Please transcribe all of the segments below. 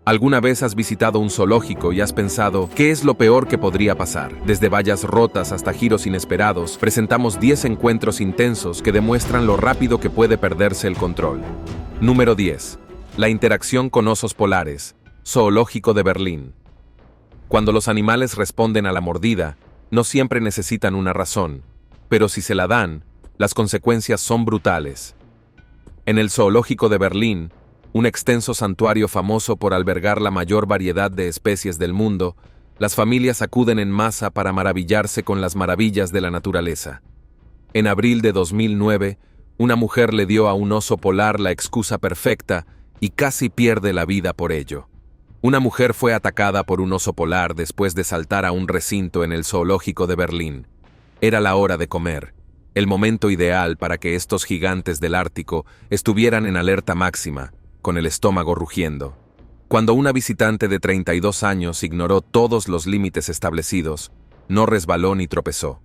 ¿Alguna vez has visitado un zoológico y has pensado, ¿qué es lo peor que podría pasar? Desde vallas rotas hasta giros inesperados, presentamos 10 encuentros intensos que demuestran lo rápido que puede perderse el control. Número 10. La interacción con osos polares. Zoológico de Berlín. Cuando los animales responden a la mordida, no siempre necesitan una razón, pero si se la dan, las consecuencias son brutales. En el Zoológico de Berlín, un extenso santuario famoso por albergar la mayor variedad de especies del mundo, las familias acuden en masa para maravillarse con las maravillas de la naturaleza. En abril de 2009, una mujer le dio a un oso polar la excusa perfecta y casi pierde la vida por ello. Una mujer fue atacada por un oso polar después de saltar a un recinto en el Zoológico de Berlín. Era la hora de comer, el momento ideal para que estos gigantes del Ártico estuvieran en alerta máxima, con el estómago rugiendo. Cuando una visitante de 32 años ignoró todos los límites establecidos, no resbaló ni tropezó.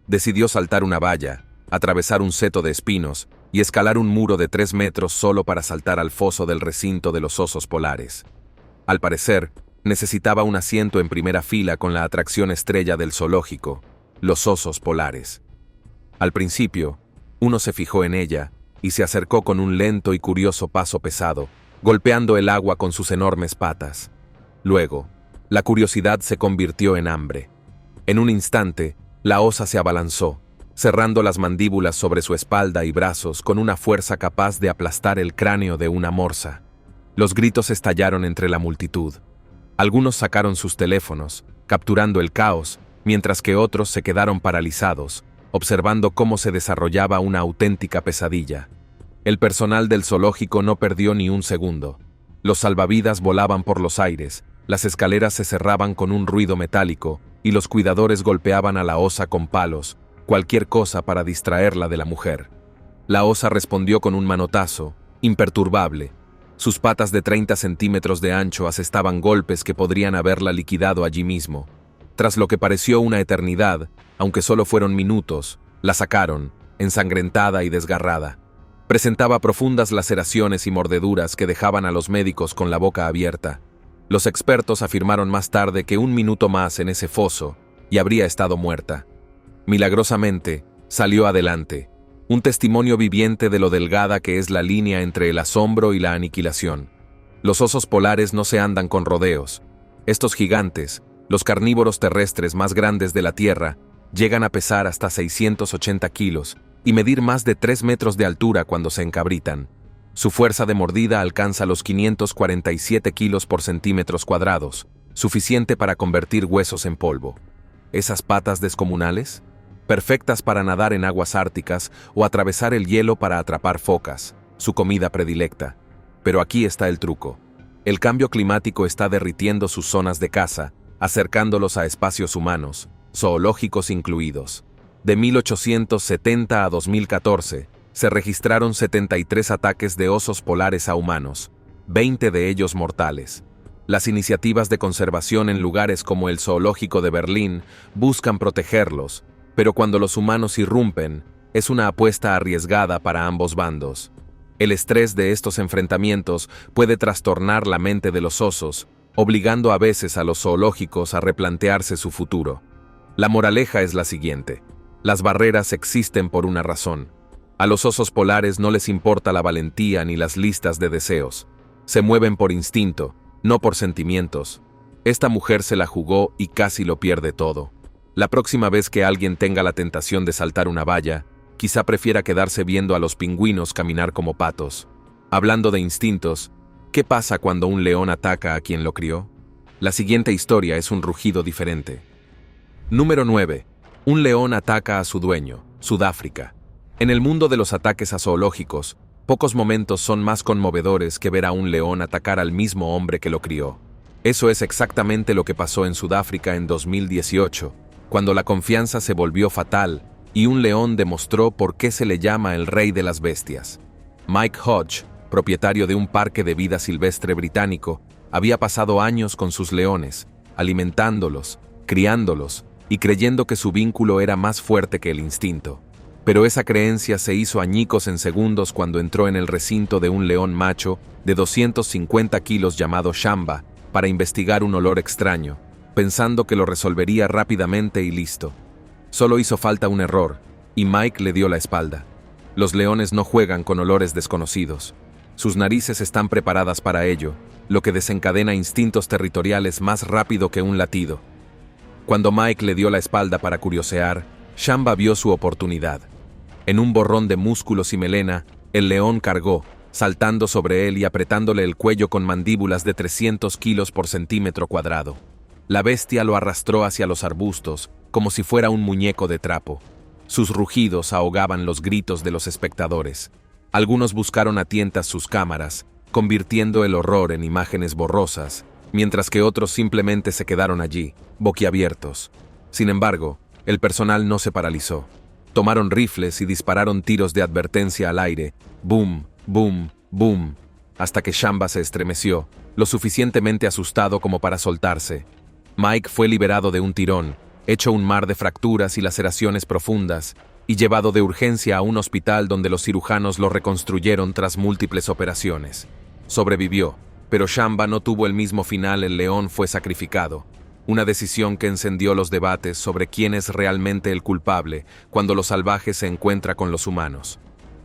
Decidió saltar una valla, atravesar un seto de espinos y escalar un muro de 3 metros solo para saltar al foso del recinto de los osos polares. Al parecer, necesitaba un asiento en primera fila con la atracción estrella del zoológico, los osos polares. Al principio, uno se fijó en ella y se acercó con un lento y curioso paso pesado, golpeando el agua con sus enormes patas. Luego, la curiosidad se convirtió en hambre. En un instante, la osa se abalanzó, cerrando las mandíbulas sobre su espalda y brazos con una fuerza capaz de aplastar el cráneo de una morsa. Los gritos estallaron entre la multitud. Algunos sacaron sus teléfonos, capturando el caos, mientras que otros se quedaron paralizados, observando cómo se desarrollaba una auténtica pesadilla. El personal del zoológico no perdió ni un segundo. Los salvavidas volaban por los aires, las escaleras se cerraban con un ruido metálico y los cuidadores golpeaban a la osa con palos, cualquier cosa para distraerla de la mujer. La osa respondió con un manotazo, imperturbable. Sus patas de 30 centímetros de ancho asestaban golpes que podrían haberla liquidado allí mismo. Tras lo que pareció una eternidad, aunque solo fueron minutos, la sacaron, ensangrentada y desgarrada. Presentaba profundas laceraciones y mordeduras que dejaban a los médicos con la boca abierta. Los expertos afirmaron más tarde que un minuto más en ese foso y habría estado muerta. Milagrosamente, salió adelante, un testimonio viviente de lo delgada que es la línea entre el asombro y la aniquilación. Los osos polares no se andan con rodeos. Estos gigantes, los carnívoros terrestres más grandes de la Tierra, llegan a pesar hasta 680 kilos y medir más de 3 metros de altura cuando se encabritan. Su fuerza de mordida alcanza los 547 kilos por centímetros cuadrados, suficiente para convertir huesos en polvo. ¿Esas patas descomunales? Perfectas para nadar en aguas árticas o atravesar el hielo para atrapar focas, su comida predilecta. Pero aquí está el truco. El cambio climático está derritiendo sus zonas de caza, acercándolos a espacios humanos, zoológicos incluidos. De 1870 a 2014, se registraron 73 ataques de osos polares a humanos, 20 de ellos mortales. Las iniciativas de conservación en lugares como el Zoológico de Berlín buscan protegerlos, pero cuando los humanos irrumpen, es una apuesta arriesgada para ambos bandos. El estrés de estos enfrentamientos puede trastornar la mente de los osos, obligando a veces a los zoológicos a replantearse su futuro. La moraleja es la siguiente: las barreras existen por una razón. A los osos polares no les importa la valentía ni las listas de deseos. Se mueven por instinto, no por sentimientos. Esta mujer se la jugó y casi lo pierde todo. La próxima vez que alguien tenga la tentación de saltar una valla, quizá prefiera quedarse viendo a los pingüinos caminar como patos. Hablando de instintos, ¿qué pasa cuando un león ataca a quien lo crió? La siguiente historia es un rugido diferente. Número 9. Un león ataca a su dueño, Sudáfrica. En el mundo de los ataques a zoológicos, pocos momentos son más conmovedores que ver a un león atacar al mismo hombre que lo crió. Eso es exactamente lo que pasó en Sudáfrica en 2018, cuando la confianza se volvió fatal y un león demostró por qué se le llama el rey de las bestias. Mike Hodge, propietario de un parque de vida silvestre británico, había pasado años con sus leones, alimentándolos, criándolos y creyendo que su vínculo era más fuerte que el instinto. Pero esa creencia se hizo añicos en segundos cuando entró en el recinto de un león macho de 250 kilos llamado Shamba para investigar un olor extraño, pensando que lo resolvería rápidamente y listo. Solo hizo falta un error, y Mike le dio la espalda. Los leones no juegan con olores desconocidos. Sus narices están preparadas para ello, lo que desencadena instintos territoriales más rápido que un latido. Cuando Mike le dio la espalda para curiosear, Shamba vio su oportunidad. En un borrón de músculos y melena, el león cargó, saltando sobre él y apretándole el cuello con mandíbulas de 300 kilos por centímetro cuadrado. La bestia lo arrastró hacia los arbustos, como si fuera un muñeco de trapo. Sus rugidos ahogaban los gritos de los espectadores. Algunos buscaron a tientas sus cámaras, convirtiendo el horror en imágenes borrosas, mientras que otros simplemente se quedaron allí, boquiabiertos. Sin embargo, el personal no se paralizó. Tomaron rifles y dispararon tiros de advertencia al aire. Boom, boom, boom, hasta que Shamba se estremeció, lo suficientemente asustado como para soltarse. Mike fue liberado de un tirón, hecho un mar de fracturas y laceraciones profundas, y llevado de urgencia a un hospital donde los cirujanos lo reconstruyeron tras múltiples operaciones. Sobrevivió, pero Shamba no tuvo el mismo final. El león fue sacrificado. Una decisión que encendió los debates sobre quién es realmente el culpable cuando lo salvaje se encuentra con los humanos.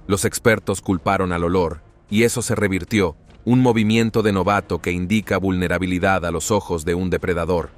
Los expertos culparon al olor, y eso se revirtió, un movimiento de novato que indica vulnerabilidad a los ojos de un depredador.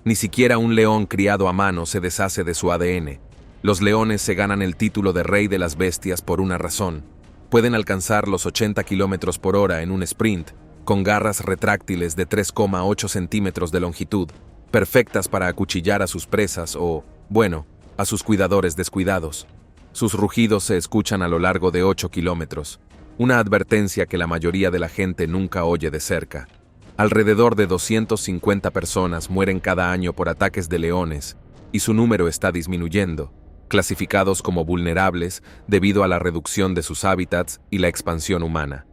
Ni siquiera un león criado a mano se deshace de su ADN. Los leones se ganan el título de rey de las bestias por una razón. Pueden alcanzar los 80 km por hora en un sprint, con garras retráctiles de 3,8 centímetros de longitud, perfectas para acuchillar a sus presas o, bueno, a sus cuidadores descuidados. Sus rugidos se escuchan a lo largo de 8 kilómetros, una advertencia que la mayoría de la gente nunca oye de cerca. Alrededor de 250 personas mueren cada año por ataques de leones, y su número está disminuyendo, clasificados como vulnerables debido a la reducción de sus hábitats y la expansión humana.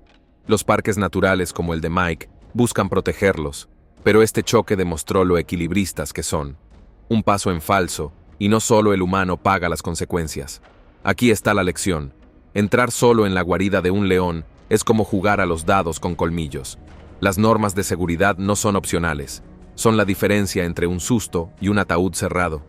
Los parques naturales como el de Mike buscan protegerlos, pero este choque demostró lo equilibristas que son. Un paso en falso, y no solo el humano paga las consecuencias. Aquí está la lección. Entrar solo en la guarida de un león es como jugar a los dados con colmillos. Las normas de seguridad no son opcionales. Son la diferencia entre un susto y un ataúd cerrado.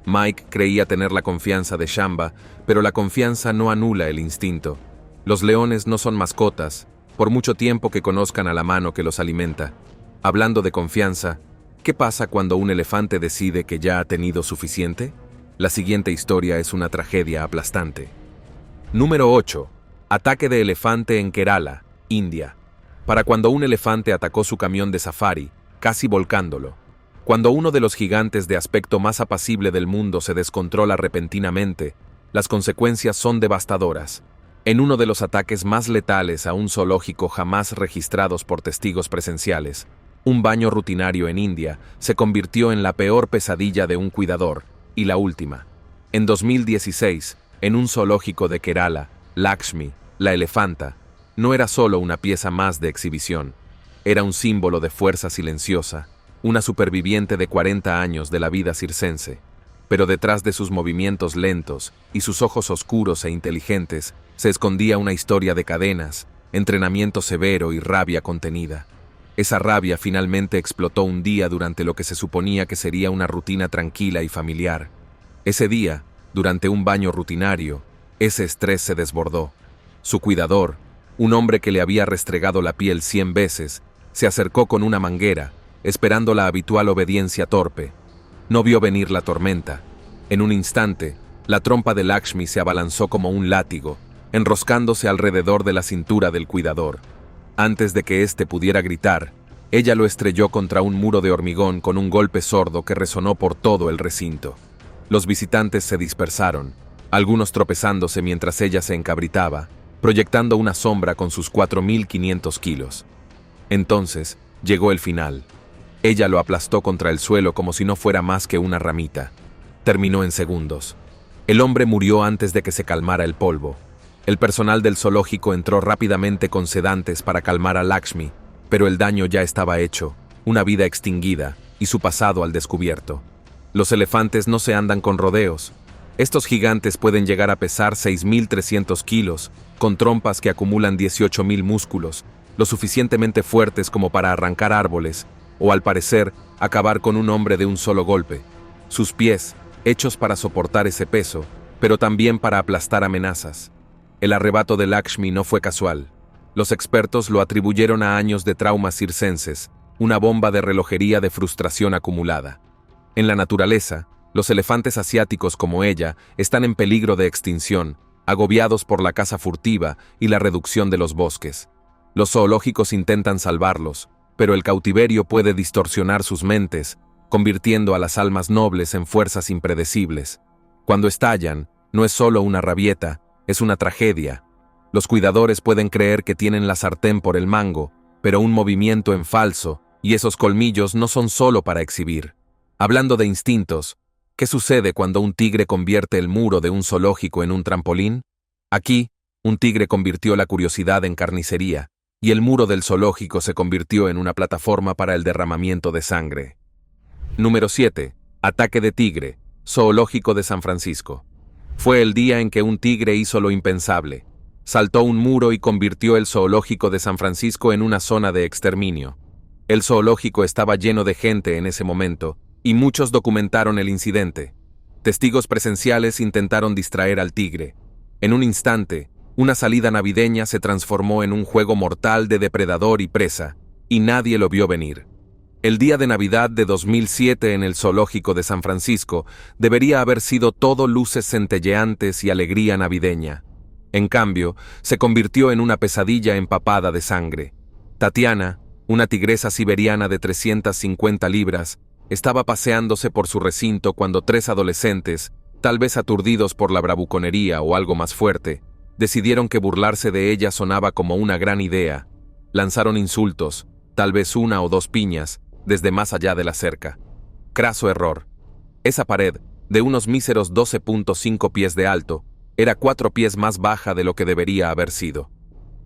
Mike creía tener la confianza de Shamba, pero la confianza no anula el instinto. Los leones no son mascotas, por mucho tiempo que conozcan a la mano que los alimenta. Hablando de confianza, ¿qué pasa cuando un elefante decide que ya ha tenido suficiente? La siguiente historia es una tragedia aplastante. Número 8. Ataque de elefante en Kerala, India. Para cuando un elefante atacó su camión de safari, casi volcándolo. Cuando uno de los gigantes de aspecto más apacible del mundo se descontrola repentinamente, las consecuencias son devastadoras. En uno de los ataques más letales a un zoológico jamás registrados por testigos presenciales, un baño rutinario en India se convirtió en la peor pesadilla de un cuidador, y la última. En 2016, en un zoológico de Kerala, Lakshmi, la elefanta, no era solo una pieza más de exhibición, era un símbolo de fuerza silenciosa, una superviviente de 40 años de la vida circense. Pero detrás de sus movimientos lentos y sus ojos oscuros e inteligentes se escondía una historia de cadenas, entrenamiento severo y rabia contenida. Esa rabia finalmente explotó un día durante lo que se suponía que sería una rutina tranquila y familiar. Ese día, durante un baño rutinario, ese estrés se desbordó. Su cuidador, un hombre que le había restregado la piel 100 veces, se acercó con una manguera, esperando la habitual obediencia torpe. No vio venir la tormenta. En un instante, la trompa de Lakshmi se abalanzó como un látigo, enroscándose alrededor de la cintura del cuidador. Antes de que éste pudiera gritar, ella lo estrelló contra un muro de hormigón con un golpe sordo que resonó por todo el recinto. Los visitantes se dispersaron, algunos tropezándose mientras ella se encabritaba, proyectando una sombra con sus 4.500 kilos. Entonces, llegó el final. Ella lo aplastó contra el suelo como si no fuera más que una ramita. Terminó en segundos. El hombre murió antes de que se calmara el polvo. El personal del zoológico entró rápidamente con sedantes para calmar a Lakshmi, pero el daño ya estaba hecho, una vida extinguida y su pasado al descubierto. Los elefantes no se andan con rodeos. Estos gigantes pueden llegar a pesar 6.300 kilos, con trompas que acumulan 18.000 músculos, lo suficientemente fuertes como para arrancar árboles, o al parecer, acabar con un hombre de un solo golpe. Sus pies, hechos para soportar ese peso, pero también para aplastar amenazas. El arrebato de Lakshmi no fue casual. Los expertos lo atribuyeron a años de traumas circenses, una bomba de relojería de frustración acumulada. En la naturaleza, los elefantes asiáticos como ella están en peligro de extinción, agobiados por la caza furtiva y la reducción de los bosques. Los zoológicos intentan salvarlos, pero el cautiverio puede distorsionar sus mentes, convirtiendo a las almas nobles en fuerzas impredecibles. Cuando estallan, no es solo una rabieta, es una tragedia. Los cuidadores pueden creer que tienen la sartén por el mango, pero un movimiento en falso, y esos colmillos no son solo para exhibir. Hablando de instintos, ¿qué sucede cuando un tigre convierte el muro de un zoológico en un trampolín? Aquí, un tigre convirtió la curiosidad en carnicería, y el muro del zoológico se convirtió en una plataforma para el derramamiento de sangre. Número 7. Ataque de tigre, zoológico de San Francisco. Fue el día en que un tigre hizo lo impensable. Saltó un muro y convirtió el zoológico de San Francisco en una zona de exterminio. El zoológico estaba lleno de gente en ese momento, y muchos documentaron el incidente. Testigos presenciales intentaron distraer al tigre. En un instante, una salida navideña se transformó en un juego mortal de depredador y presa, y nadie lo vio venir. El día de Navidad de 2007 en el zoológico de San Francisco debería haber sido todo luces centelleantes y alegría navideña. En cambio, se convirtió en una pesadilla empapada de sangre. Tatiana, una tigresa siberiana de 350 libras, estaba paseándose por su recinto cuando 3 adolescentes, tal vez aturdidos por la bravuconería o algo más fuerte, decidieron que burlarse de ella sonaba como una gran idea. Lanzaron insultos, tal vez 1 o 2 piñas, desde más allá de la cerca. Craso error. Esa pared, de unos míseros 12.5 pies de alto, era 4 pies más baja de lo que debería haber sido.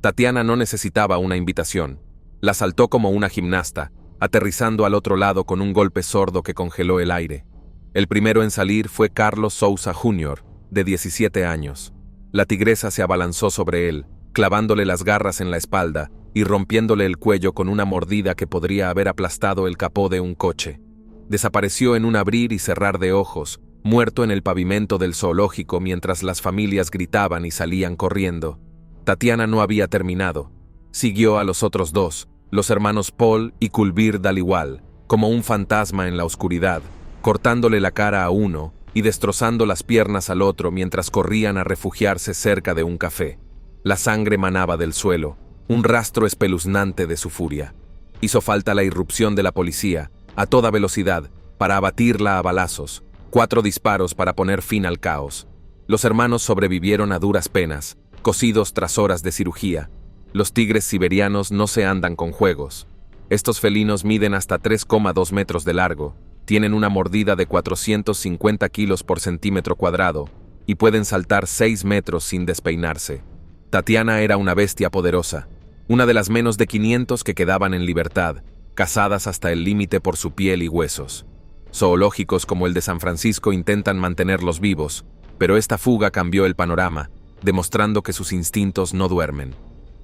Tatiana no necesitaba una invitación. La saltó como una gimnasta, aterrizando al otro lado con un golpe sordo que congeló el aire. El primero en salir fue Carlos Sousa Jr., de 17 años. La tigresa se abalanzó sobre él, clavándole las garras en la espalda y rompiéndole el cuello con una mordida que podría haber aplastado el capó de un coche. Desapareció en un abrir y cerrar de ojos, muerto en el pavimento del zoológico mientras las familias gritaban y salían corriendo. Tatiana no había terminado. Siguió a los otros 2, los hermanos Paul y Kulbir Dhaliwal, como un fantasma en la oscuridad, cortándole la cara a uno y destrozando las piernas al otro mientras corrían a refugiarse cerca de un café. La sangre manaba del suelo, un rastro espeluznante de su furia. Hizo falta la irrupción de la policía, a toda velocidad, para abatirla a balazos, 4 disparos para poner fin al caos. Los hermanos sobrevivieron a duras penas, cosidos tras horas de cirugía. Los tigres siberianos no se andan con juegos. Estos felinos miden hasta 3,2 metros de largo, tienen una mordida de 450 kilos por centímetro cuadrado y pueden saltar 6 metros sin despeinarse. Tatiana era una bestia poderosa, una de las menos de 500 que quedaban en libertad, cazadas hasta el límite por su piel y huesos. Zoológicos como el de San Francisco intentan mantenerlos vivos, pero esta fuga cambió el panorama, demostrando que sus instintos no duermen.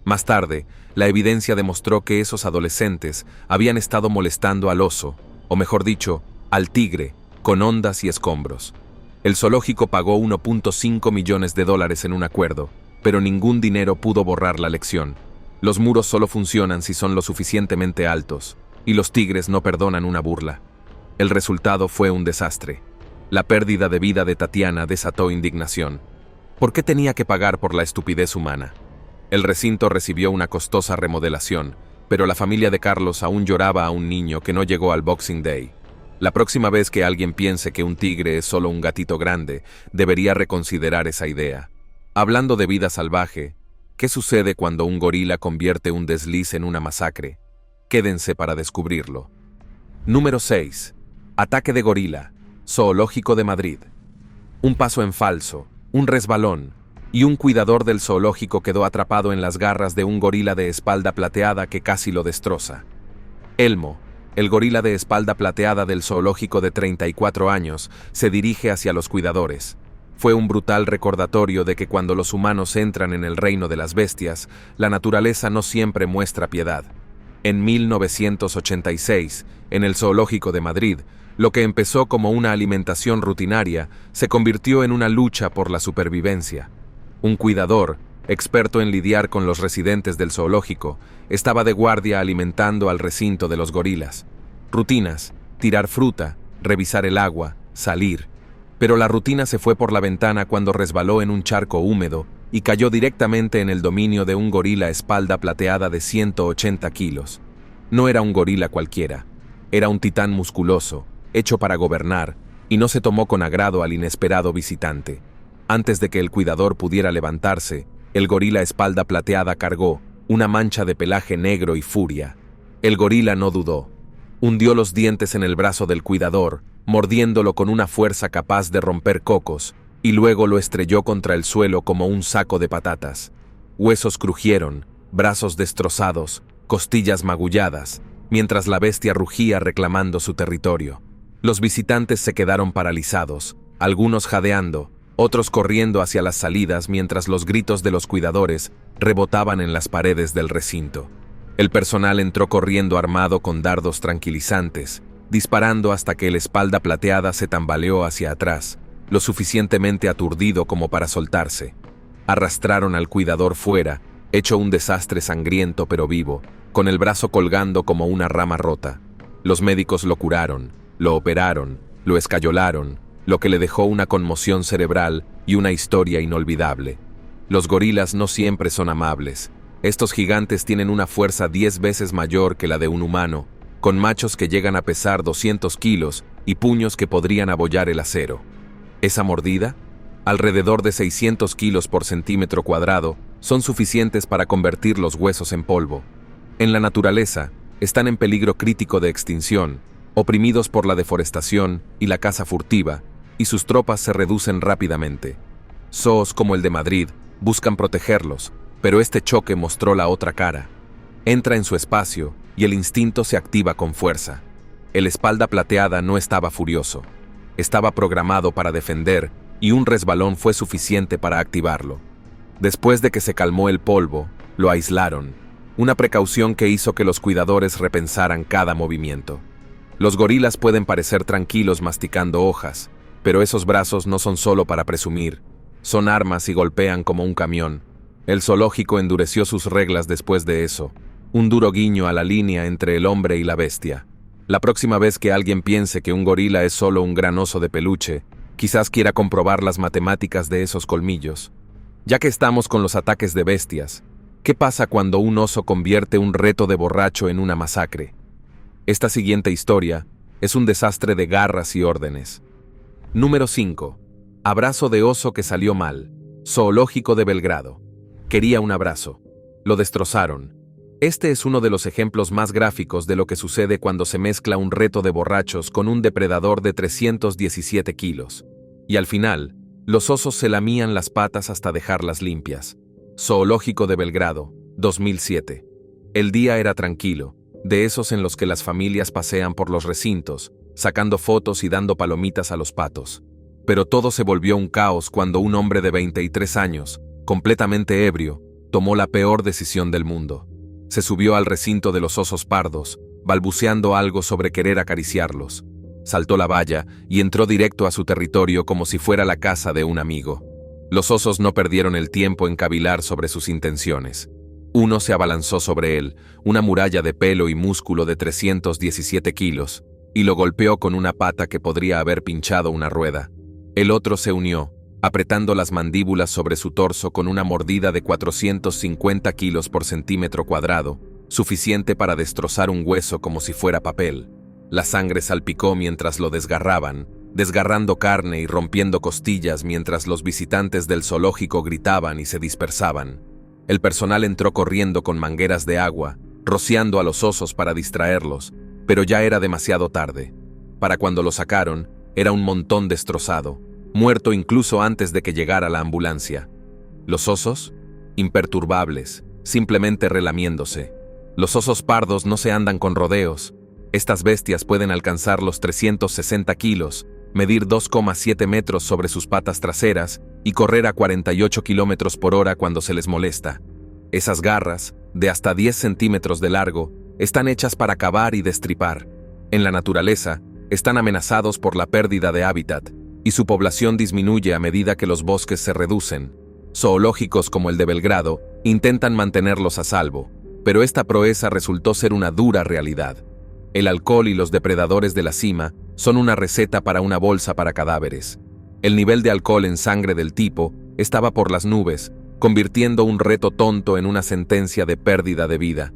Más tarde, la evidencia demostró que esos adolescentes habían estado molestando al oso, o mejor dicho, al tigre, con ondas y escombros. El zoológico pagó $1.5 millones en un acuerdo, pero ningún dinero pudo borrar la lección. Los muros solo funcionan si son lo suficientemente altos, y los tigres no perdonan una burla. El resultado fue un desastre. La pérdida de vida de Tatiana desató indignación. ¿Por qué tenía que pagar por la estupidez humana? El recinto recibió una costosa remodelación, pero la familia de Carlos aún lloraba a un niño que no llegó al Boxing Day. La próxima vez que alguien piense que un tigre es solo un gatito grande, debería reconsiderar esa idea. Hablando de vida salvaje, ¿qué sucede cuando un gorila convierte un desliz en una masacre? Quédense para descubrirlo. Número 6. Ataque de gorila, zoológico de Madrid. Un paso en falso, un resbalón, y un cuidador del zoológico quedó atrapado en las garras de un gorila de espalda plateada que casi lo destroza. Elmo, el gorila de espalda plateada del zoológico de 34 años, se dirige hacia los cuidadores. Fue un brutal recordatorio de que cuando los humanos entran en el reino de las bestias, la naturaleza no siempre muestra piedad. En 1986, en el Zoológico de Madrid, lo que empezó como una alimentación rutinaria se convirtió en una lucha por la supervivencia. Un cuidador, experto en lidiar con los residentes del zoológico, estaba de guardia alimentando al recinto de los gorilas. Rutinas: tirar fruta, revisar el agua, salir. Pero la rutina se fue por la ventana cuando resbaló en un charco húmedo y cayó directamente en el dominio de un gorila espalda plateada de 180 kilos. No era un gorila cualquiera, era un titán musculoso, hecho para gobernar, y no se tomó con agrado al inesperado visitante. Antes de que el cuidador pudiera levantarse, el gorila espalda plateada cargó una mancha de pelaje negro y furia. El gorila no dudó. Hundió los dientes en el brazo del cuidador, mordiéndolo con una fuerza capaz de romper cocos, y luego lo estrelló contra el suelo como un saco de patatas. Huesos crujieron, brazos destrozados, costillas magulladas, mientras la bestia rugía reclamando su territorio. Los visitantes se quedaron paralizados, algunos jadeando, otros corriendo hacia las salidas mientras los gritos de los cuidadores rebotaban en las paredes del recinto. El personal entró corriendo armado con dardos tranquilizantes, disparando hasta que el espalda plateada se tambaleó hacia atrás, lo suficientemente aturdido como para soltarse. Arrastraron al cuidador fuera, hecho un desastre sangriento pero vivo, con el brazo colgando como una rama rota. Los médicos lo curaron, lo operaron, lo escayolaron, lo que le dejó una conmoción cerebral y una historia inolvidable. Los gorilas no siempre son amables. Estos gigantes tienen una fuerza 10 veces mayor que la de un humano, con machos que llegan a pesar 200 kilos y puños que podrían abollar el acero. Esa mordida, alrededor de 600 kilos por centímetro cuadrado, son suficientes para convertir los huesos en polvo. En la naturaleza, están en peligro crítico de extinción, oprimidos por la deforestación y la caza furtiva, y sus tropas se reducen rápidamente. Zoos como el de Madrid buscan protegerlos, pero este choque mostró la otra cara. Entra en su espacio y el instinto se activa con fuerza. El espalda plateada no estaba furioso. Estaba programado para defender y un resbalón fue suficiente para activarlo. Después de que se calmó el polvo, lo aislaron, una precaución que hizo que los cuidadores repensaran cada movimiento. Los gorilas pueden parecer tranquilos masticando hojas, pero esos brazos no son solo para presumir, son armas y golpean como un camión. El zoológico endureció sus reglas después de eso, un duro guiño a la línea entre el hombre y la bestia. La próxima vez que alguien piense que un gorila es solo un gran oso de peluche, quizás quiera comprobar las matemáticas de esos colmillos. Ya que estamos con los ataques de bestias, ¿qué pasa cuando un oso convierte un reto de borracho en una masacre? Esta siguiente historia es un desastre de garras y órdenes. Número 5. Abrazo de oso que salió mal. Zoológico de Belgrado. Quería un abrazo. Lo destrozaron. Este es uno de los ejemplos más gráficos de lo que sucede cuando se mezcla un reto de borrachos con un depredador de 317 kilos. Y al final, los osos se lamían las patas hasta dejarlas limpias. Zoológico de Belgrado, 2007. El día era tranquilo, de esos en los que las familias pasean por los recintos, sacando fotos y dando palomitas a los patos. Pero todo se volvió un caos cuando un hombre de 23 años, completamente ebrio, tomó la peor decisión del mundo. Se subió al recinto de los osos pardos, balbuceando algo sobre querer acariciarlos. Saltó la valla y entró directo a su territorio como si fuera la casa de un amigo. Los osos no perdieron el tiempo en cavilar sobre sus intenciones. Uno se abalanzó sobre él, una muralla de pelo y músculo de 317 kilos, y lo golpeó con una pata que podría haber pinchado una rueda. El otro se unió, apretando las mandíbulas sobre su torso con una mordida de 450 kilos por centímetro cuadrado, suficiente para destrozar un hueso como si fuera papel. La sangre salpicó mientras lo desgarraban, desgarrando carne y rompiendo costillas mientras los visitantes del zoológico gritaban y se dispersaban. El personal entró corriendo con mangueras de agua, rociando a los osos para distraerlos, pero ya era demasiado tarde. Para cuando lo sacaron, era un montón destrozado, muerto incluso antes de que llegara la ambulancia. Los osos, imperturbables, simplemente relamiéndose. Los osos pardos no se andan con rodeos. Estas bestias pueden alcanzar los 360 kilos, medir 2,7 metros sobre sus patas traseras y correr a 48 kilómetros por hora cuando se les molesta. Esas garras, de hasta 10 centímetros de largo, Están hechas para cavar y destripar. En la naturaleza, están amenazados por la pérdida de hábitat, y su población disminuye a medida que los bosques se reducen. Zoológicos como el de Belgrado intentan mantenerlos a salvo, pero esta proeza resultó ser una dura realidad. El alcohol y los depredadores de la cima son una receta para una bolsa para cadáveres. El nivel de alcohol en sangre del tipo estaba por las nubes, convirtiendo un reto tonto en una sentencia de pérdida de vida.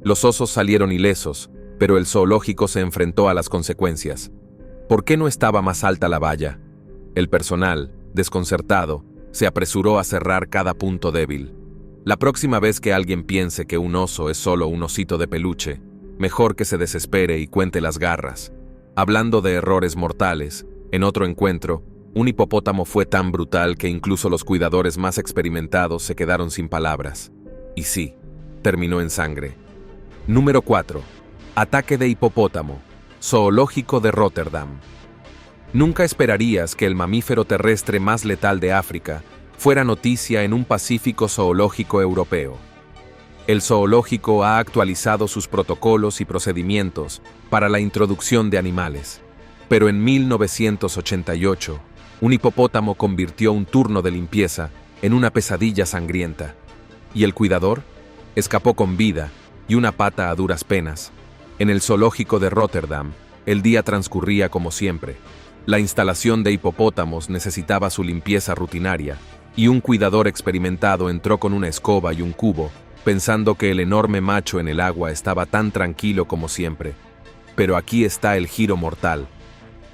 Los osos salieron ilesos, pero el zoológico se enfrentó a las consecuencias. ¿Por qué no estaba más alta la valla? El personal, desconcertado, se apresuró a cerrar cada punto débil. La próxima vez que alguien piense que un oso es solo un osito de peluche, mejor que se desespere y cuente las garras. Hablando de errores mortales, en otro encuentro, un hipopótamo fue tan brutal que incluso los cuidadores más experimentados se quedaron sin palabras. Y sí, terminó en sangre. Número 4. Ataque de hipopótamo. Zoológico de Rotterdam. Nunca esperarías que el mamífero terrestre más letal de África fuera noticia en un pacífico zoológico europeo. El zoológico ha actualizado sus protocolos y procedimientos para la introducción de animales, pero en 1988, un hipopótamo convirtió un turno de limpieza en una pesadilla sangrienta. ¿Y el cuidador? Escapó con vida y una pata a duras penas. En el zoológico de Rotterdam, el día transcurría como siempre. La instalación de hipopótamos necesitaba su limpieza rutinaria, y un cuidador experimentado entró con una escoba y un cubo, pensando que el enorme macho en el agua estaba tan tranquilo como siempre. Pero aquí está el giro mortal.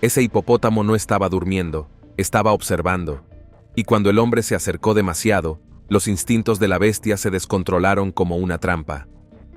Ese hipopótamo no estaba durmiendo, estaba observando. Y cuando el hombre se acercó demasiado, los instintos de la bestia se descontrolaron como una trampa.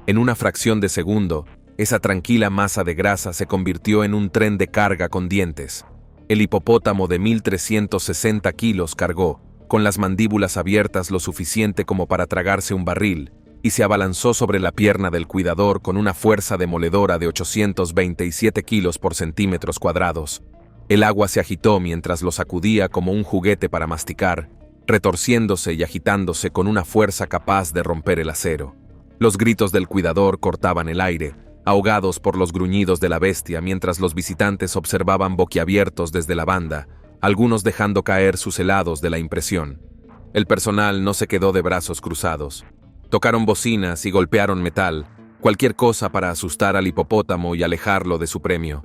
En una fracción de segundo, esa tranquila masa de grasa se convirtió en un tren de carga con dientes. El hipopótamo de 1.360 kilos cargó, con las mandíbulas abiertas lo suficiente como para tragarse un barril, y se abalanzó sobre la pierna del cuidador con una fuerza demoledora de 827 kilos por centímetros cuadrados. El agua se agitó mientras lo sacudía como un juguete para masticar, retorciéndose y agitándose con una fuerza capaz de romper el acero. Los gritos del cuidador cortaban el aire, ahogados por los gruñidos de la bestia mientras los visitantes observaban boquiabiertos desde la banda, algunos dejando caer sus helados de la impresión. El personal no se quedó de brazos cruzados. Tocaron bocinas y golpearon metal, cualquier cosa para asustar al hipopótamo y alejarlo de su premio.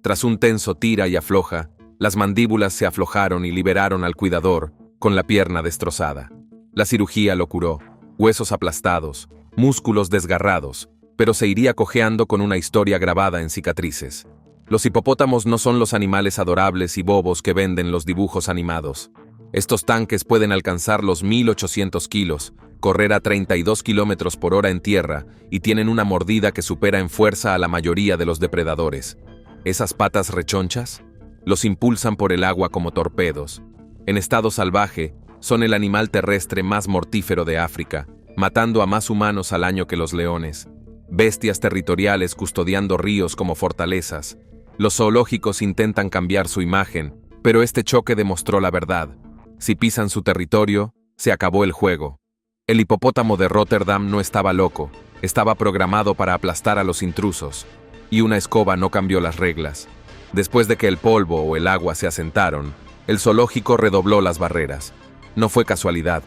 Tras un tenso tira y afloja, las mandíbulas se aflojaron y liberaron al cuidador, con la pierna destrozada. La cirugía lo curó, huesos aplastados, músculos desgarrados, pero se iría cojeando con una historia grabada en cicatrices. Los hipopótamos no son los animales adorables y bobos que venden los dibujos animados. Estos tanques pueden alcanzar los 1.800 kilos, correr a 32 kilómetros por hora en tierra y tienen una mordida que supera en fuerza a la mayoría de los depredadores. Esas patas rechonchas los impulsan por el agua como torpedos. En estado salvaje, son el animal terrestre más mortífero de África, matando a más humanos al año que los leones. Bestias territoriales custodiando ríos como fortalezas. Los zoológicos intentan cambiar su imagen, pero este choque demostró la verdad. Si pisan su territorio, se acabó el juego. El hipopótamo de Rotterdam no estaba loco, estaba programado para aplastar a los intrusos, y una escoba no cambió las reglas. Después de que el polvo o el agua se asentaron, el zoológico redobló las barreras. No fue casualidad,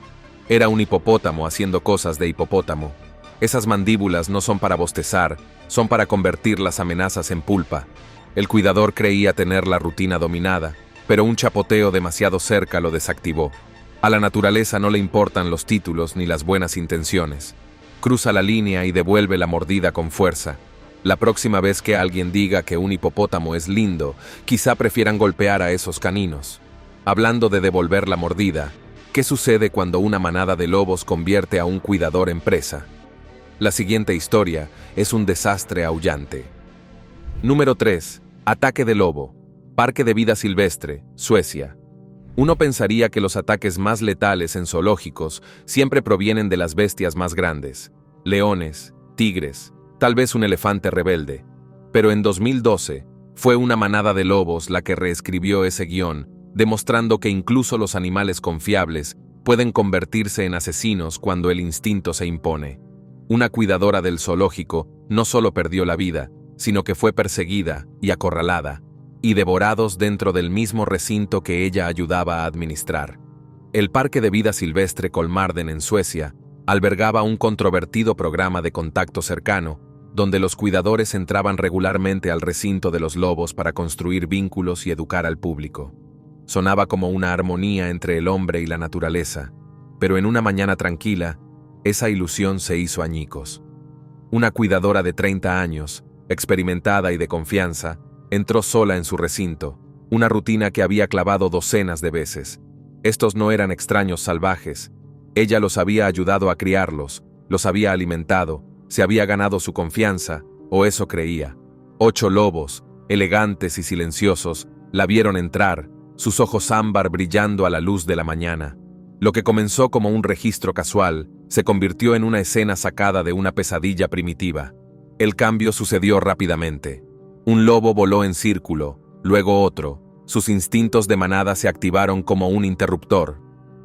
era un hipopótamo haciendo cosas de hipopótamo. Esas mandíbulas no son para bostezar, son para convertir las amenazas en pulpa. El cuidador creía tener la rutina dominada, pero un chapoteo demasiado cerca lo desactivó. A la naturaleza no le importan los títulos ni las buenas intenciones. Cruza la línea y devuelve la mordida con fuerza. La próxima vez que alguien diga que un hipopótamo es lindo, quizá prefieran golpear a esos caninos. Hablando de devolver la mordida, ¿qué sucede cuando una manada de lobos convierte a un cuidador en presa? La siguiente historia es un desastre aullante. Número 3. Ataque de lobo. Parque de vida silvestre, Suecia. Uno pensaría que los ataques más letales en zoológicos siempre provienen de las bestias más grandes. Leones, tigres, tal vez un elefante rebelde. Pero en 2012, fue una manada de lobos la que reescribió ese guión, demostrando que incluso los animales confiables pueden convertirse en asesinos cuando el instinto se impone. Una cuidadora del zoológico no solo perdió la vida, sino que fue perseguida y acorralada, y devorados dentro del mismo recinto que ella ayudaba a administrar. El Parque de Vida Silvestre Kolmården en Suecia albergaba un controvertido programa de contacto cercano, donde los cuidadores entraban regularmente al recinto de los lobos para construir vínculos y educar al público. Sonaba como una armonía entre el hombre y la naturaleza, pero en una mañana tranquila, esa ilusión se hizo añicos. Una cuidadora de 30 años, experimentada y de confianza, entró sola en su recinto, una rutina que había clavado docenas de veces. Estos no eran extraños salvajes. Ella los había ayudado a criarlos, los había alimentado, se había ganado su confianza, o eso creía. 8 lobos, elegantes y silenciosos, la vieron entrar, sus ojos ámbar brillando a la luz de la mañana. Lo que comenzó como un registro casual, se convirtió en una escena sacada de una pesadilla primitiva. El cambio sucedió rápidamente. Un lobo voló en círculo, luego otro. Sus instintos de manada se activaron como un interruptor.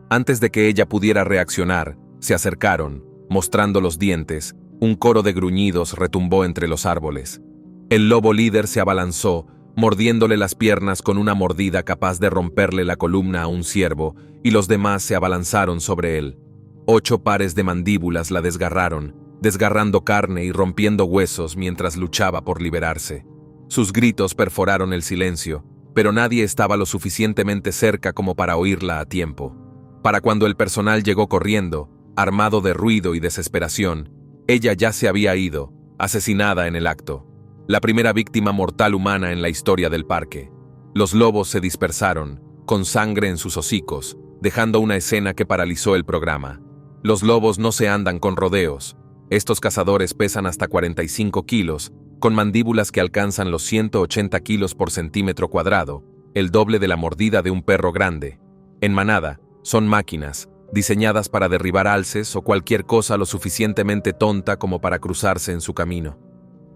Antes de que ella pudiera reaccionar, se acercaron, mostrando los dientes. Un coro de gruñidos retumbó entre los árboles. El lobo líder se abalanzó, mordiéndole las piernas con una mordida capaz de romperle la columna a un ciervo, y los demás se abalanzaron sobre él. 8 pares de mandíbulas la desgarraron, desgarrando carne y rompiendo huesos mientras luchaba por liberarse. Sus gritos perforaron el silencio, pero nadie estaba lo suficientemente cerca como para oírla a tiempo. Para cuando el personal llegó corriendo, armado de ruido y desesperación, ella ya se había ido, asesinada en el acto. La primera víctima mortal humana en la historia del parque. Los lobos se dispersaron, con sangre en sus hocicos, dejando una escena que paralizó el programa. Los lobos no se andan con rodeos. Estos cazadores pesan hasta 45 kilos, con mandíbulas que alcanzan los 180 kilos por centímetro cuadrado, el doble de la mordida de un perro grande. En manada, son máquinas, diseñadas para derribar alces o cualquier cosa lo suficientemente tonta como para cruzarse en su camino.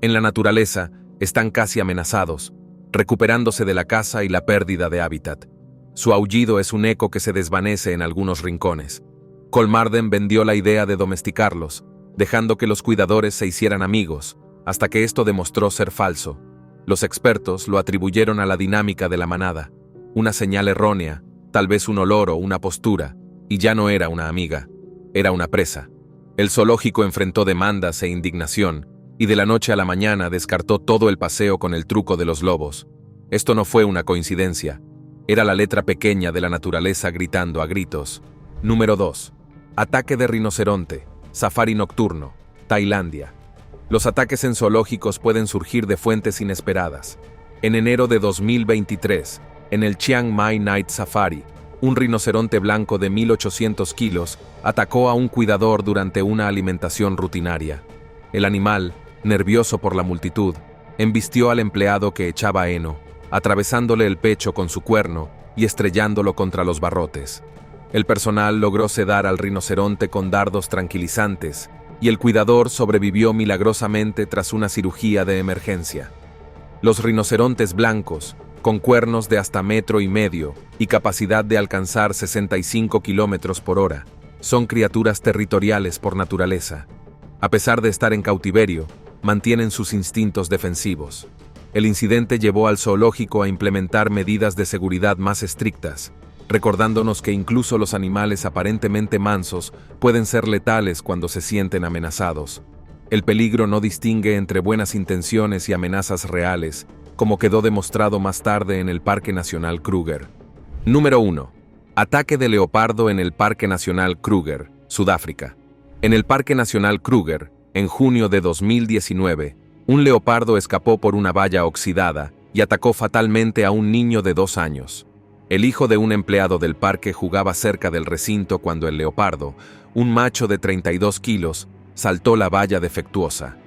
En la naturaleza, están casi amenazados, recuperándose de la caza y la pérdida de hábitat. Su aullido es un eco que se desvanece en algunos rincones. Kolmården vendió la idea de domesticarlos, dejando que los cuidadores se hicieran amigos, hasta que esto demostró ser falso. Los expertos lo atribuyeron a la dinámica de la manada, una señal errónea, tal vez un olor o una postura, y ya no era una amiga, era una presa. El zoológico enfrentó demandas e indignación, y de la noche a la mañana descartó todo el paseo con el truco de los lobos. Esto no fue una coincidencia, era la letra pequeña de la naturaleza gritando a gritos. Número 2. Ataque de rinoceronte, safari nocturno, Tailandia. Los ataques en zoológicos pueden surgir de fuentes inesperadas. En enero de 2023, en el Chiang Mai Night Safari, un rinoceronte blanco de 1.800 kilos atacó a un cuidador durante una alimentación rutinaria. El animal, nervioso por la multitud, embistió al empleado que echaba heno, atravesándole el pecho con su cuerno y estrellándolo contra los barrotes. El personal logró sedar al rinoceronte con dardos tranquilizantes, y el cuidador sobrevivió milagrosamente tras una cirugía de emergencia. Los rinocerontes blancos, con cuernos de hasta 1,5 metros y capacidad de alcanzar 65 kilómetros por hora, son criaturas territoriales por naturaleza. A pesar de estar en cautiverio, mantienen sus instintos defensivos. El incidente llevó al zoológico a implementar medidas de seguridad más estrictas, recordándonos que incluso los animales aparentemente mansos pueden ser letales cuando se sienten amenazados. El peligro no distingue entre buenas intenciones y amenazas reales, como quedó demostrado más tarde en el Parque Nacional Kruger. Número 1. Ataque de leopardo en el Parque Nacional Kruger, Sudáfrica. En el Parque Nacional Kruger, en junio de 2019, un leopardo escapó por una valla oxidada y atacó fatalmente a un niño de 2 años. El hijo de un empleado del parque jugaba cerca del recinto cuando el leopardo, un macho de 32 kilos, saltó la valla defectuosa.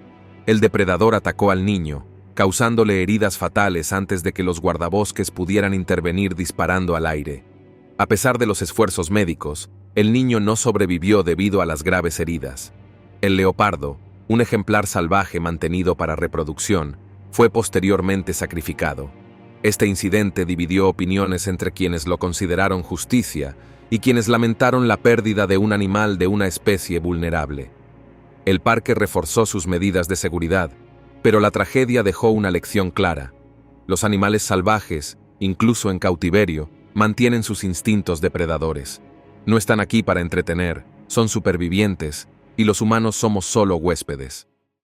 El depredador atacó al niño, causándole heridas fatales antes de que los guardabosques pudieran intervenir disparando al aire. A pesar de los esfuerzos médicos, el niño no sobrevivió debido a las graves heridas. El leopardo, un ejemplar salvaje mantenido para reproducción, fue posteriormente sacrificado. Este incidente dividió opiniones entre quienes lo consideraron justicia y quienes lamentaron la pérdida de un animal de una especie vulnerable. El parque reforzó sus medidas de seguridad, pero la tragedia dejó una lección clara. Los animales salvajes, incluso en cautiverio, mantienen sus instintos depredadores. No están aquí para entretener, son supervivientes, y los humanos somos solo huéspedes.